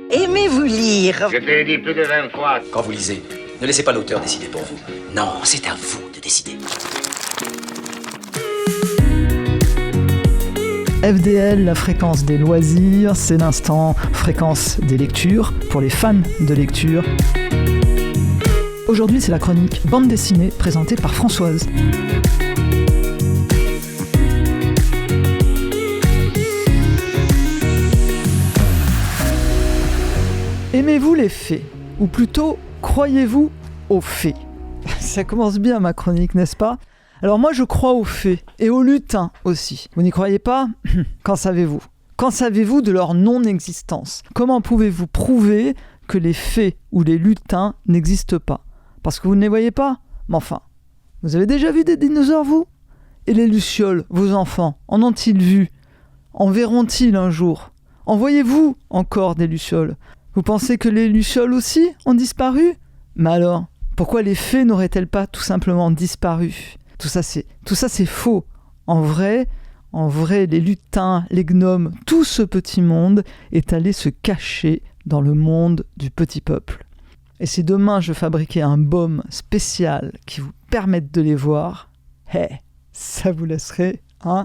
Aimez-vous lire? Je te l'ai dit plus de 20 fois. Quand vous lisez, ne laissez pas l'auteur décider pour vous. Non, c'est à vous de décider. FDL, la fréquence des loisirs, c'est l'instant fréquence des lectures pour les fans de lecture. Aujourd'hui, c'est la chronique bande dessinée présentée par Françoise. Aimez-vous les fées? Ou plutôt, croyez-vous aux fées? Ça commence bien ma chronique, n'est-ce pas? Alors moi je crois aux fées, et aux lutins aussi. Vous n'y croyez pas? Qu'en savez-vous? Qu'en savez-vous de leur non-existence? Comment pouvez-vous prouver que les fées ou les lutins n'existent pas? Parce que vous ne les voyez pas? Mais enfin, vous avez déjà vu des dinosaures, vous? Et les lucioles, vos enfants, en ont-ils vu? En verront-ils un jour? En voyez-vous encore des lucioles? Vous pensez que les lucioles aussi ont disparu? Mais alors, pourquoi les fées n'auraient-elles pas tout simplement disparu? Tout ça c'est faux. En vrai, les lutins, les gnomes, tout ce petit monde est allé se cacher dans le monde du petit peuple. Et si demain je fabriquais un baume spécial qui vous permette de les voir, ça vous laisserait,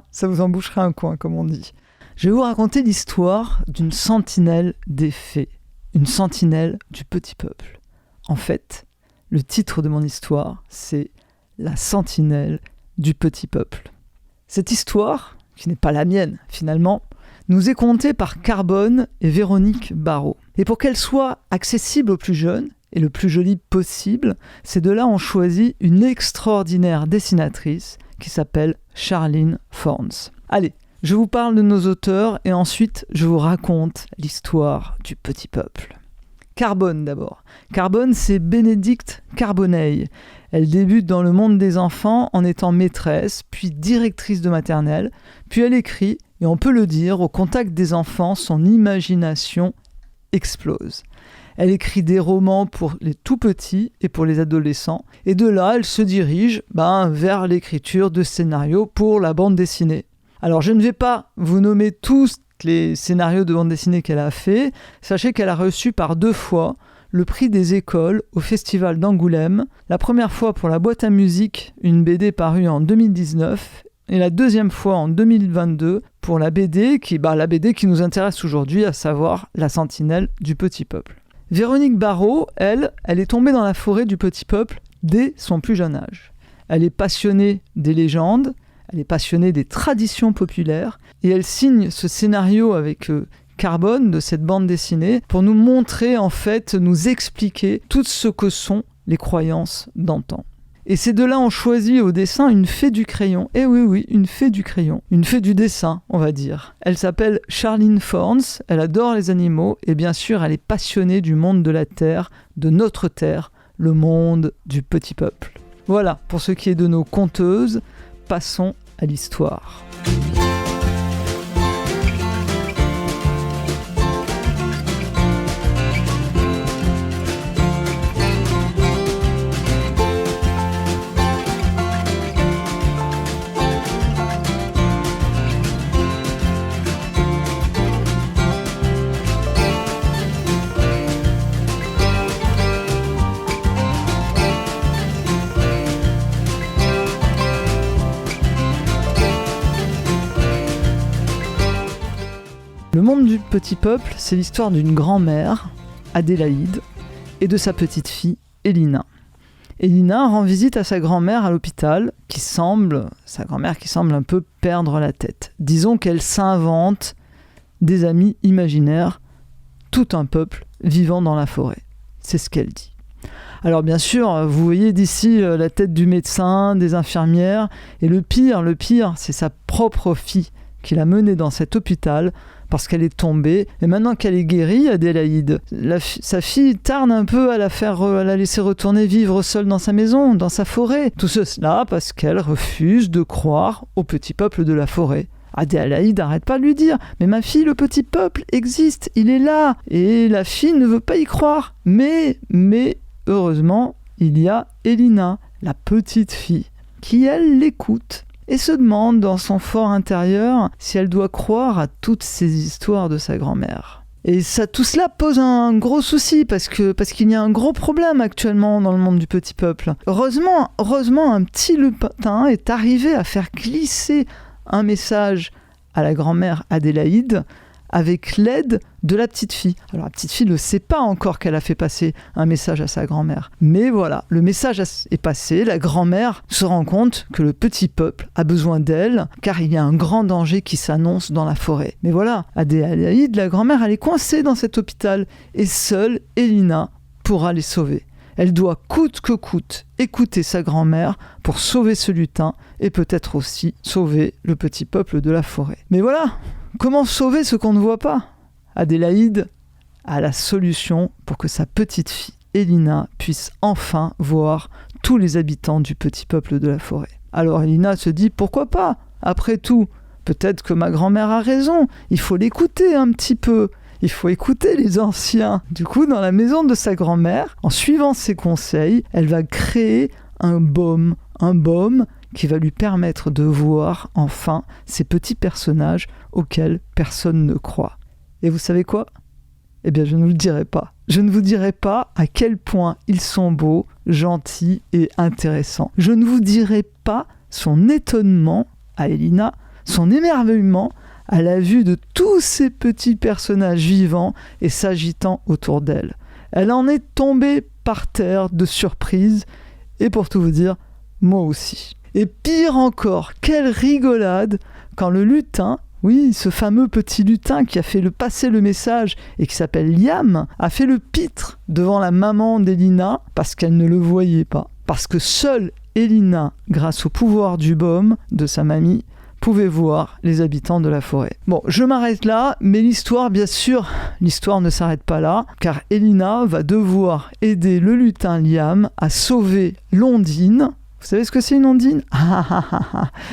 ça vous en boucherait un coin, comme on dit. Je vais vous raconter l'histoire d'une sentinelle des fées, une sentinelle du petit peuple. En fait, le titre de mon histoire, c'est La sentinelle du petit peuple. Cette histoire, qui n'est pas la mienne finalement, nous est contée par Carbone et Véronique Barrault. Et pour qu'elle soit accessible aux plus jeunes et le plus jolie possible, ces deux-là ont choisi une extraordinaire dessinatrice qui s'appelle Charline Fornes. Allez, je vous parle de nos auteurs et ensuite je vous raconte l'histoire du petit peuple. Carbone d'abord. Carbone, c'est Bénédicte Carboneil. Elle débute dans le monde des enfants en étant maîtresse, puis directrice de maternelle, puis elle écrit, et on peut le dire, au contact des enfants, son imagination explose. Elle écrit des romans pour les tout petits et pour les adolescents, et de là, elle se dirige vers l'écriture de scénarios pour la bande dessinée. Alors je ne vais pas vous nommer tous les scénarios de bande dessinée qu'elle a fait. Sachez qu'elle a reçu par 2 fois le prix des écoles au Festival d'Angoulême, la première fois pour la boîte à musique, une BD parue en 2019, et la deuxième fois en 2022 pour la BD qui nous intéresse aujourd'hui, à savoir La sentinelle du petit peuple. Véronique Barrault, elle est tombée dans la forêt du petit peuple dès son plus jeune âge. Elle est passionnée des légendes, elle est passionnée des traditions populaires, et elle signe ce scénario avec Carbone de cette bande dessinée pour nous montrer, en fait, nous expliquer tout ce que sont les croyances d'antan. Et ces deux-là ont choisi au dessin une fée du crayon. Eh oui, une fée du crayon. Une fée du dessin, on va dire. Elle s'appelle Charline Fornes, elle adore les animaux, et bien sûr, elle est passionnée du monde de la Terre, de notre Terre, le monde du petit peuple. Voilà, pour ce qui est de nos conteuses, passons à l'histoire. Le monde du petit peuple, c'est l'histoire d'une grand-mère, Adélaïde, et de sa petite-fille, Elina. Elina rend visite à sa grand-mère à l'hôpital, sa grand-mère qui semble un peu perdre la tête. Disons qu'elle s'invente des amis imaginaires, tout un peuple vivant dans la forêt. C'est ce qu'elle dit. Alors bien sûr, vous voyez d'ici la tête du médecin, des infirmières, et le pire, c'est sa propre fille qui l'a menée dans cet hôpital parce qu'elle est tombée. Et maintenant qu'elle est guérie, Adélaïde, sa fille tarde un peu à la laisser retourner vivre seule dans sa maison, dans sa forêt. Tout cela parce qu'elle refuse de croire au petit peuple de la forêt. Adélaïde n'arrête pas de lui dire « Mais ma fille, le petit peuple existe, il est là !» Et la fille ne veut pas y croire. Mais heureusement, il y a Elina, la petite fille, qui elle l'écoute et se demande dans son fort intérieur si elle doit croire à toutes ces histoires de sa grand-mère. Et tout cela pose un gros souci parce qu'il y a un gros problème actuellement dans le monde du petit peuple. Heureusement, un petit lutin est arrivé à faire glisser un message à la grand-mère Adélaïde avec l'aide de la petite fille. Alors la petite fille ne sait pas encore qu'elle a fait passer un message à sa grand-mère. Mais voilà, le message est passé, la grand-mère se rend compte que le petit peuple a besoin d'elle, car il y a un grand danger qui s'annonce dans la forêt. Mais voilà, Adélaïde, la grand-mère, elle est coincée dans cet hôpital, et seule Elina pourra les sauver. Elle doit coûte que coûte écouter sa grand-mère pour sauver ce lutin, et peut-être aussi sauver le petit peuple de la forêt. Mais voilà, comment sauver ce qu'on ne voit pas ? Adélaïde a la solution pour que sa petite fille, Elina, puisse enfin voir tous les habitants du petit peuple de la forêt. Alors Elina se dit, pourquoi pas ? Après tout, peut-être que ma grand-mère a raison, il faut l'écouter un petit peu. Il faut écouter les anciens. Du coup, dans la maison de sa grand-mère, en suivant ses conseils, elle va créer un baume qui va lui permettre de voir enfin ces petits personnages auxquels personne ne croit. Et vous savez quoi ? Eh bien, je ne vous le dirai pas. Je ne vous dirai pas à quel point ils sont beaux, gentils et intéressants. Je ne vous dirai pas son étonnement à Elina, son émerveillement à la vue de tous ces petits personnages vivants et s'agitant autour d'elle. Elle en est tombée par terre de surprise, et pour tout vous dire, moi aussi. Et pire encore, quelle rigolade quand le lutin, oui, ce fameux petit lutin qui a fait passer le message et qui s'appelle Liam, a fait le pitre devant la maman d'Elina parce qu'elle ne le voyait pas. Parce que seule Elina, grâce au pouvoir du baume de sa mamie, pouvait voir les habitants de la forêt. Bon, je m'arrête là, mais l'histoire, bien sûr, l'histoire ne s'arrête pas là, car Elina va devoir aider le lutin Liam à sauver l'ondine. Vous savez ce que c'est une ondine ?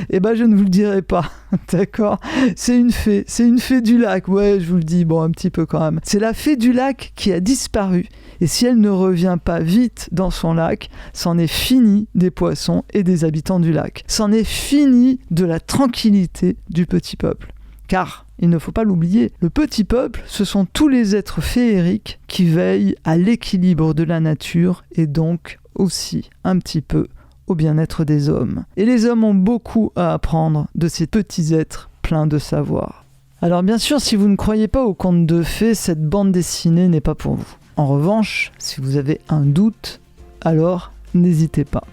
Eh ben je ne vous le dirai pas, d'accord ? C'est une fée du lac, ouais, je vous le dis, bon, un petit peu quand même. C'est la fée du lac qui a disparu, et si elle ne revient pas vite dans son lac, c'en est fini des poissons et des habitants du lac. C'en est fini de la tranquillité du petit peuple. Car, il ne faut pas l'oublier, le petit peuple, ce sont tous les êtres féeriques qui veillent à l'équilibre de la nature, et donc aussi un petit peu au bien-être des hommes. Et les hommes ont beaucoup à apprendre de ces petits êtres pleins de savoir. Alors bien sûr, si vous ne croyez pas aux contes de fées, cette bande dessinée n'est pas pour vous. En revanche, si vous avez un doute, alors n'hésitez pas.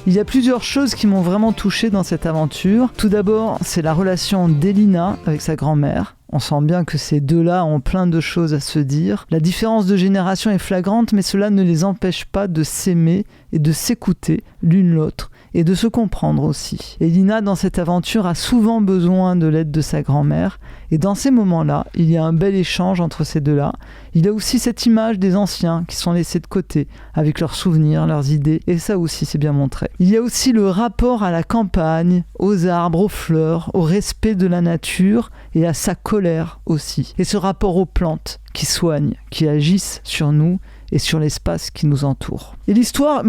Il y a plusieurs choses qui m'ont vraiment touché dans cette aventure. Tout d'abord, c'est la relation d'Elina avec sa grand-mère. On sent bien que ces deux-là ont plein de choses à se dire. La différence de génération est flagrante, mais cela ne les empêche pas de s'aimer et de s'écouter l'une l'autre et de se comprendre aussi. Elina, dans cette aventure, a souvent besoin de l'aide de sa grand-mère, et dans ces moments-là, il y a un bel échange entre ces deux-là. Il y a aussi cette image des anciens qui sont laissés de côté, avec leurs souvenirs, leurs idées, et ça aussi c'est bien montré. Il y a aussi le rapport à la campagne, aux arbres, aux fleurs, au respect de la nature, et à sa colère aussi. Et ce rapport aux plantes qui soignent, qui agissent sur nous, et sur l'espace qui nous entoure. Et l'histoire,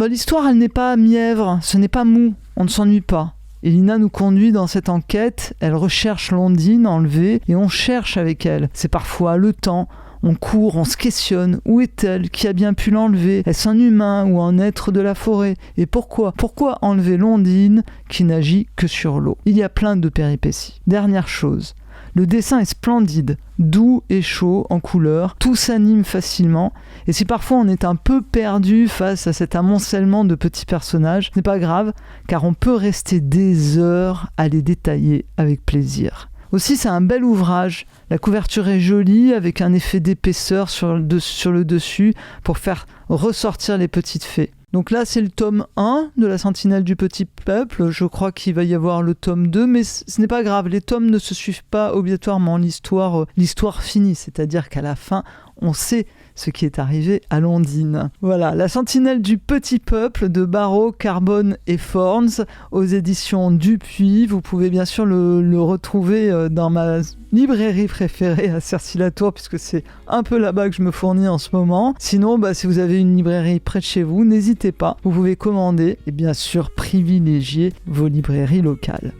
elle n'est pas mièvre, ce n'est pas mou, on ne s'ennuie pas. Elina nous conduit dans cette enquête, elle recherche l'ondine enlevée et on cherche avec elle. C'est parfois haletant, on court, on se questionne, où est-elle ? Qui a bien pu l'enlever ? Est-ce un humain ou un être de la forêt ? Et pourquoi ? Pourquoi enlever l'ondine qui n'agit que sur l'eau ? Il y a plein de péripéties. Dernière chose, le dessin est splendide, doux et chaud en couleurs, tout s'anime facilement, et si parfois on est un peu perdu face à cet amoncellement de petits personnages, ce n'est pas grave, car on peut rester des heures à les détailler avec plaisir. Aussi, c'est un bel ouvrage, la couverture est jolie, avec un effet d'épaisseur sur le dessus, pour faire ressortir les petites fées. Donc là, c'est le tome 1 de la Sentinelle du Petit Peuple. Je crois qu'il va y avoir le tome 2, mais ce n'est pas grave. Les tomes ne se suivent pas obligatoirement. L'histoire finit, c'est-à-dire qu'à la fin, on sait ce qui est arrivé à Londines. Voilà, La Sentinelle du Petit Peuple de Barrow, Carbone et Fornes aux éditions Dupuis. Vous pouvez bien sûr le retrouver dans ma librairie préférée à Cercy-la-Tour, puisque c'est un peu là-bas que je me fournis en ce moment. Sinon, si vous avez une librairie près de chez vous, n'hésitez pas. Vous pouvez commander et bien sûr privilégier vos librairies locales.